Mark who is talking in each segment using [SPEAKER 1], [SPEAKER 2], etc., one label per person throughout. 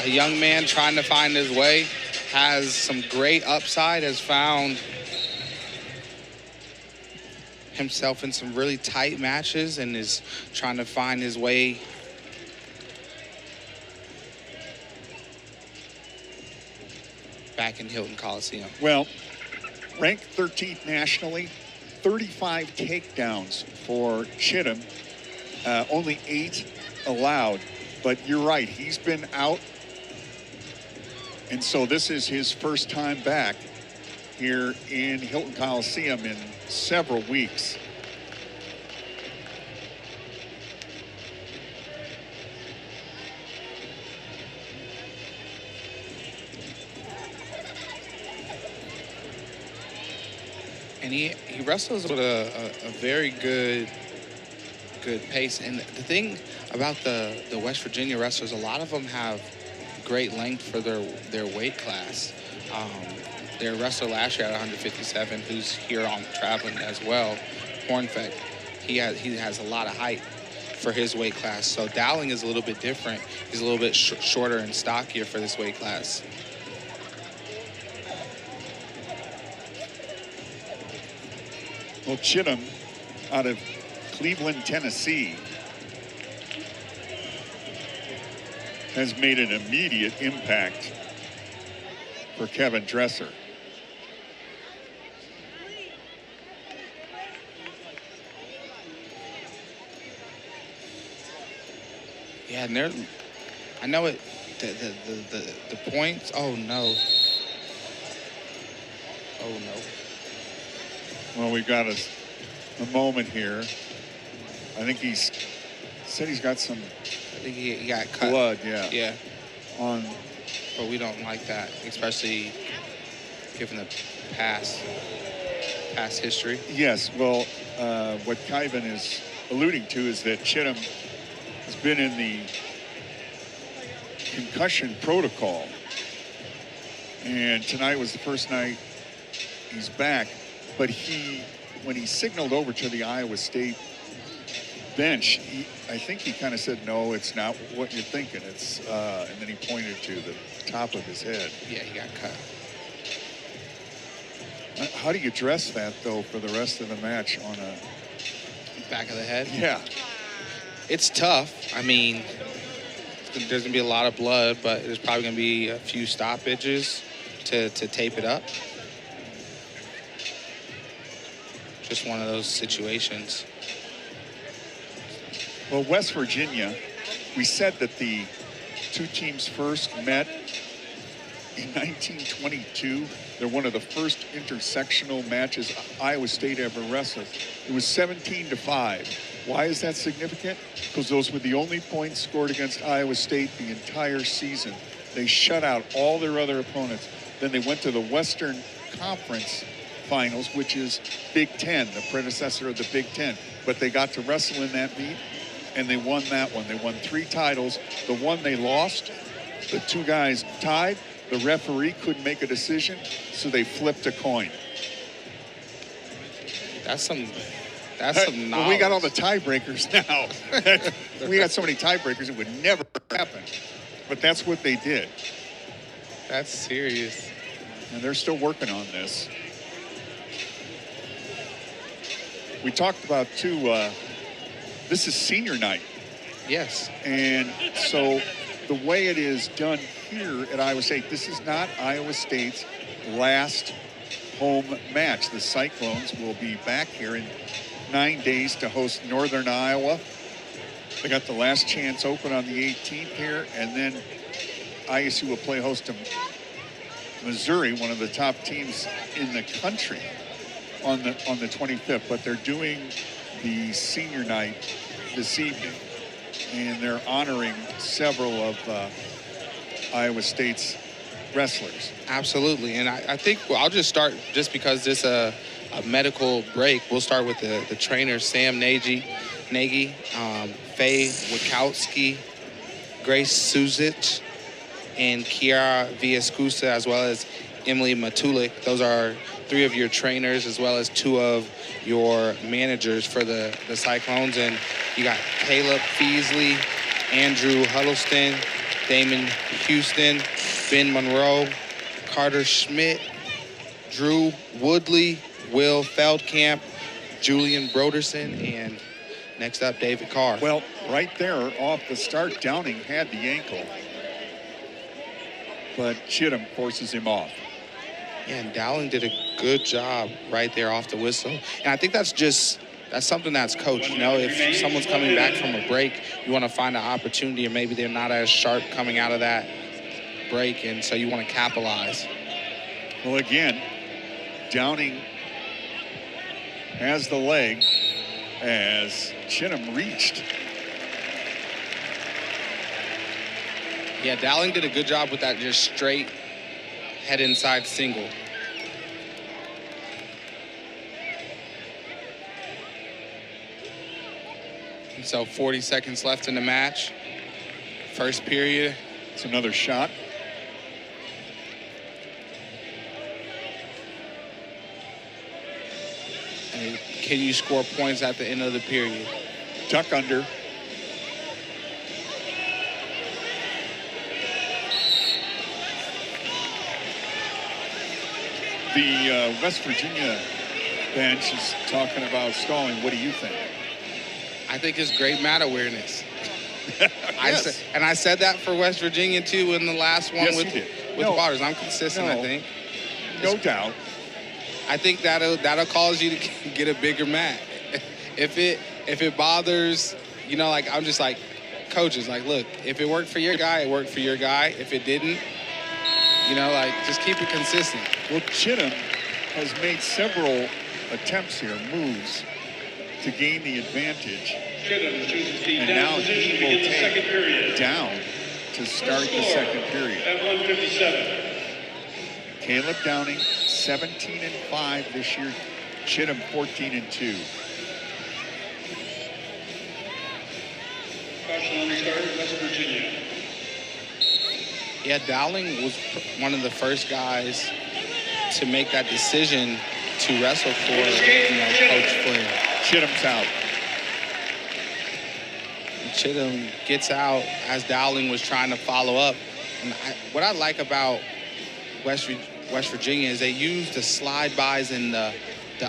[SPEAKER 1] a young man trying to find his way, has some great upside, has found himself in some really tight matches and is trying to find his way back in Hilton Coliseum.
[SPEAKER 2] Well, ranked 13th nationally, 35 takedowns for Chittum, only 8 allowed. But you're right, he's been out. And so this is his first time back here in Hilton Coliseum in several weeks.
[SPEAKER 1] And he wrestles with a very good pace. And the thing about the West Virginia wrestlers, a lot of them have great length for their weight class. Their wrestler last year at 157, who's here on traveling as well, Hornfeck, he has a lot of height for his weight class. So Dowling is a little bit different. He's a little bit shorter and stockier for this weight class.
[SPEAKER 2] Well, Chittum out of Cleveland, Tennessee, has made an immediate impact for Kevin Dresser.
[SPEAKER 1] Yeah, and I know it. The points. Oh no. Oh no.
[SPEAKER 2] Well, we've got a moment here. I think he's said he's got some.
[SPEAKER 1] I think he got cut.
[SPEAKER 2] Blood, yeah.
[SPEAKER 1] Yeah.
[SPEAKER 2] On.
[SPEAKER 1] But we don't like that, especially given the past history.
[SPEAKER 2] Yes. Well, what Kyvan is alluding to is that Chittum has been in the concussion protocol, and tonight was the first night he's back. But when he signaled over to the Iowa State bench, I think he kind of said, no, it's not what you're thinking. It's, and then he pointed to the top of his head.
[SPEAKER 1] Yeah, he got cut.
[SPEAKER 2] How do you address that, though, for the rest of the match on a...
[SPEAKER 1] Back of the head?
[SPEAKER 2] Yeah.
[SPEAKER 1] It's tough. I mean, there's going to be a lot of blood, but there's probably going to be a few stoppages to tape it up. Just one of those situations.
[SPEAKER 2] Well, West Virginia, we said that the two teams first met in 1922. They're one of the first intersectional matches Iowa State ever wrestled. It was 17-5. Why is that significant? Because those were the only points scored against Iowa State the entire season. They shut out all their other opponents. Then they went to the Western Conference Finals, which is Big Ten, the predecessor of the Big Ten. But they got to wrestle in that meet, and they won that one. They won 3 titles. The one they lost, the 2 guys tied. The referee couldn't make a decision, so they flipped a coin.
[SPEAKER 1] That's some knowledge.
[SPEAKER 2] Well, we got all the tiebreakers now. We got so many tiebreakers, it would never happen. But that's what they did.
[SPEAKER 1] That's serious.
[SPEAKER 2] And they're still working on this. We talked about, too, this is senior night.
[SPEAKER 1] Yes.
[SPEAKER 2] And so the way it is done here at Iowa State, this is not Iowa State's last home match. The Cyclones will be back here in 9 days to host Northern Iowa. They got the last chance open on the 18th here, and then ISU will play host to Missouri, one of the top teams in the country, on the 25th. But they're doing the senior night this evening, and they're honoring several of Iowa State's wrestlers.
[SPEAKER 1] Absolutely. And I think I'll just start, just because this a medical break, we'll start with the trainers, Sam Nagy, Faye Wachowski, Grace Suzic, and Kiara Villascusa, as well as Emily Matulik. Those are 3 of your trainers, as well as 2 of your managers for the Cyclones. And you got Caleb Feasley, Andrew Huddleston, Damon Houston, Ben Monroe, Carter Schmidt, Drew Woodley, Will Feldkamp, Julian Broderson, and next up, David Carr.
[SPEAKER 2] Well, right there off the start, Downing had the ankle, but Chittum forces him off.
[SPEAKER 1] Yeah, and Dowling did a good job right there off the whistle. And I think that's something that's coached. You know, if someone's coming back from a break, you want to find an opportunity, or maybe they're not as sharp coming out of that break, and so you want to capitalize.
[SPEAKER 2] Well, again, Downing has the leg as Chittum reached.
[SPEAKER 1] Yeah, Dowling did a good job with that just straight head inside single. And so 40 seconds left in the match. First period.
[SPEAKER 2] It's another shot.
[SPEAKER 1] And can you score points at the end of the period?
[SPEAKER 2] Tuck under. The West Virginia bench is talking about stalling. What do you think?
[SPEAKER 1] I think it's great mat awareness.
[SPEAKER 2] Yes.
[SPEAKER 1] I said that for West Virginia too in the last one
[SPEAKER 2] Yes,
[SPEAKER 1] with
[SPEAKER 2] you did.
[SPEAKER 1] Waters. I'm consistent, I think.
[SPEAKER 2] No doubt.
[SPEAKER 1] I think that'll cause you to get a bigger mat. If it bothers, you know, like I'm just like coaches, like, look, if it worked for your guy, it worked for your guy. If it didn't, you know, like just keep it consistent.
[SPEAKER 2] Well, Chittum has made several attempts here, moves, to gain the advantage. And now he will take down to start the second period.
[SPEAKER 3] At 157.
[SPEAKER 2] Caleb Downing, 17-5 this year. Chittum, 14-2.
[SPEAKER 3] Caution on restart, West Virginia.
[SPEAKER 1] Yeah, Dowling was one of the first guys to make that decision to wrestle for, Coach Flynn.
[SPEAKER 2] Chittum's out.
[SPEAKER 1] Chittum gets out as Dowling was trying to follow up. And what I like about West Virginia is they use the slide-bys and the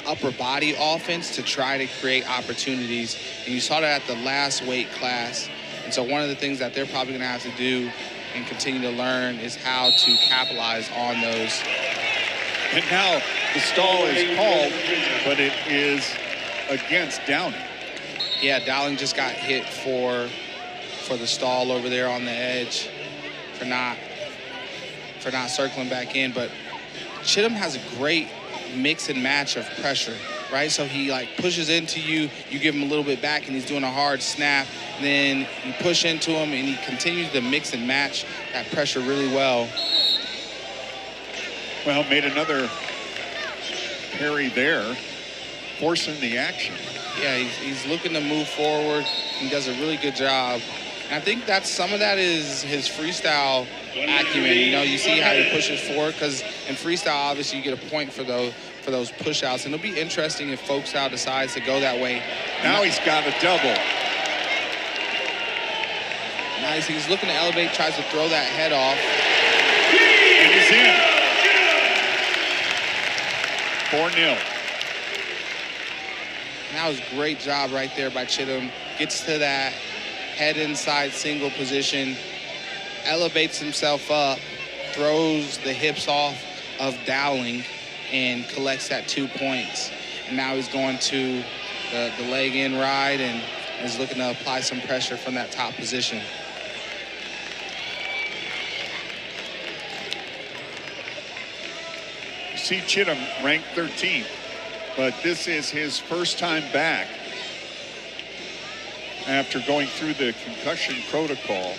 [SPEAKER 1] upper body offense to try to create opportunities. And you saw that at the last weight class. And so one of the things that they're probably going to have to do and continue to learn is how to capitalize on those.
[SPEAKER 2] And now the stall is called, but it is against Downing.
[SPEAKER 1] Yeah, Dowling just got hit for the stall over there on the edge for not circling back in. But Chittum has a great mix and match of pressure, right? So he like pushes into you, you give him a little bit back, and he's doing a hard snap. Then you push into him, and he continues to mix and match that pressure really well.
[SPEAKER 2] Well, made another parry there, forcing the action.
[SPEAKER 1] Yeah, he's looking to move forward. He does a really good job. And I think some of that is his freestyle acumen. You know, you see how he pushes forward, because in freestyle, obviously, you get a point for those push-outs. And it'll be interesting if Folkstyle decides to go that way.
[SPEAKER 2] Now he's got a double.
[SPEAKER 1] Now he's looking to elevate, tries to throw that head off.
[SPEAKER 2] And he's in. 4-0.
[SPEAKER 1] That was a great job right there by Chittum. Gets to that head inside single position, elevates himself up, throws the hips off of Dowling, and collects that 2 points. And now he's going to the leg in ride and is looking to apply some pressure from that top position.
[SPEAKER 2] You see Chittum ranked 13th, but this is his first time back after going through the concussion protocol.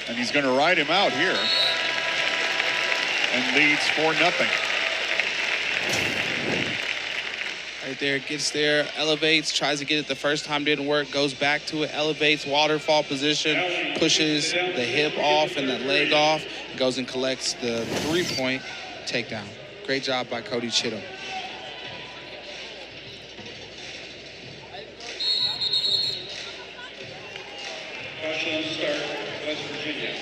[SPEAKER 2] And he's going to ride him out here and leads 4-0.
[SPEAKER 1] Right there, gets there, elevates, tries to get it the first time, didn't work, goes back to it, elevates, waterfall position, pushes the hip off and the leg off, goes and collects the 3-point takedown. Great job by Cody Chittum.
[SPEAKER 3] West Virginia.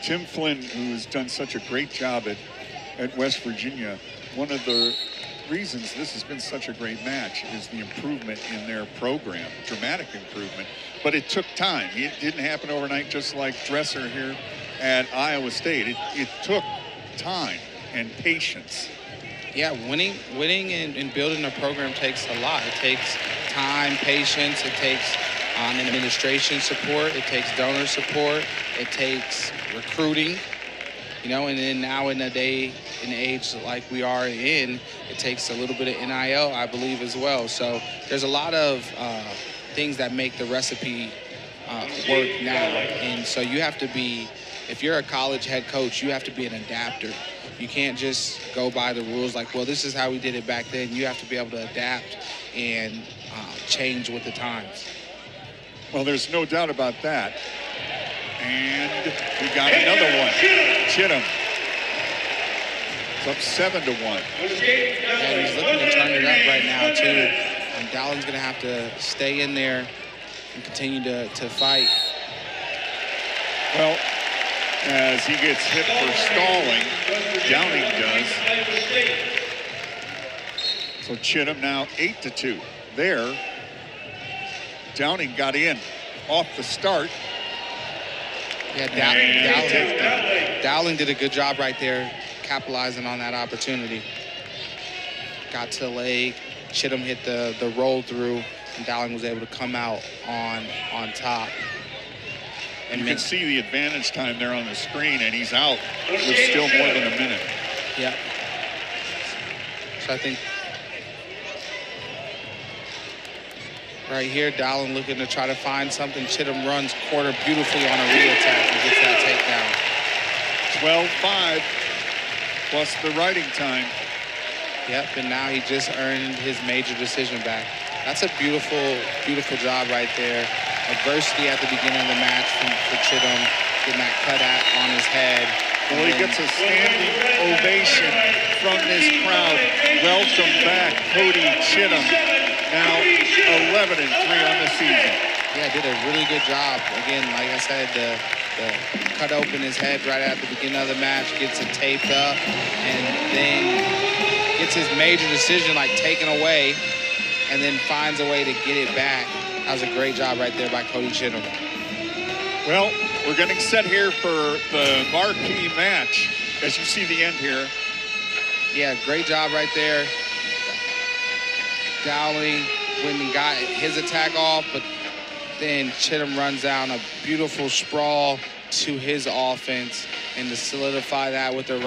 [SPEAKER 2] Tim Flynn, who has done such a great job at West Virginia, one of the reasons this has been such a great match is the improvement in their program, dramatic improvement. But it took time. It didn't happen overnight, just like Dresser here at Iowa State. It took time and patience.
[SPEAKER 1] Yeah, winning and building a program takes a lot. It takes time, patience. It takes administration support. It takes donor support. It takes recruiting. You know, and then now in a day and age like we are in, it takes a little bit of NIL, I believe, as well. So there's a lot of things that make the recipe work now. And so you have to be, if you're a college head coach, you have to be an adapter. You can't just go by the rules like, well, this is how we did it back then. You have to be able to adapt and change with the times.
[SPEAKER 2] Well, there's no doubt about that. And we got another one. Chittum. It's up 7-1.
[SPEAKER 1] Yeah, he's looking to turn it up right now, too. Dowling's going to have to stay in there and continue to fight.
[SPEAKER 2] Well, as he gets hit for stalling, Dowling does. So Chittum now 8-2. There, Dowling got in off the start.
[SPEAKER 1] Yeah, Dowling did a good job right there, capitalizing on that opportunity. Got to the leg, Chittum hit the roll through, and Dowling was able to come out on top.
[SPEAKER 2] And you can see the advantage time there on the screen, and he's out with still more than a minute.
[SPEAKER 1] Yeah. So I think right here, Dowling looking to try to find something. Chittum runs quarter beautifully on a re-attack and gets that takedown.
[SPEAKER 2] 12-5 plus the writing time.
[SPEAKER 1] Yep, and now he just earned his major decision back. That's a beautiful, beautiful job right there. Adversity at the beginning of the match for Chittum, getting that cut on his head.
[SPEAKER 2] Well, he gets a standing ovation from this crowd. Welcome back, Cody Chittum. Now 11-3 on the season.
[SPEAKER 1] Yeah, did a really good job. Again, like I said, the cut open his head right at the beginning of the match, gets it taped up, and then gets his major decision like taken away, and then finds a way to get it back. That was a great job right there by Cody Chittum.
[SPEAKER 2] Well, we're getting set here for the marquee match as you see the end here.
[SPEAKER 1] Yeah, great job right there. Dowling went and got his attack off, but then Chittum runs down a beautiful sprawl to his offense, and to solidify that with the right.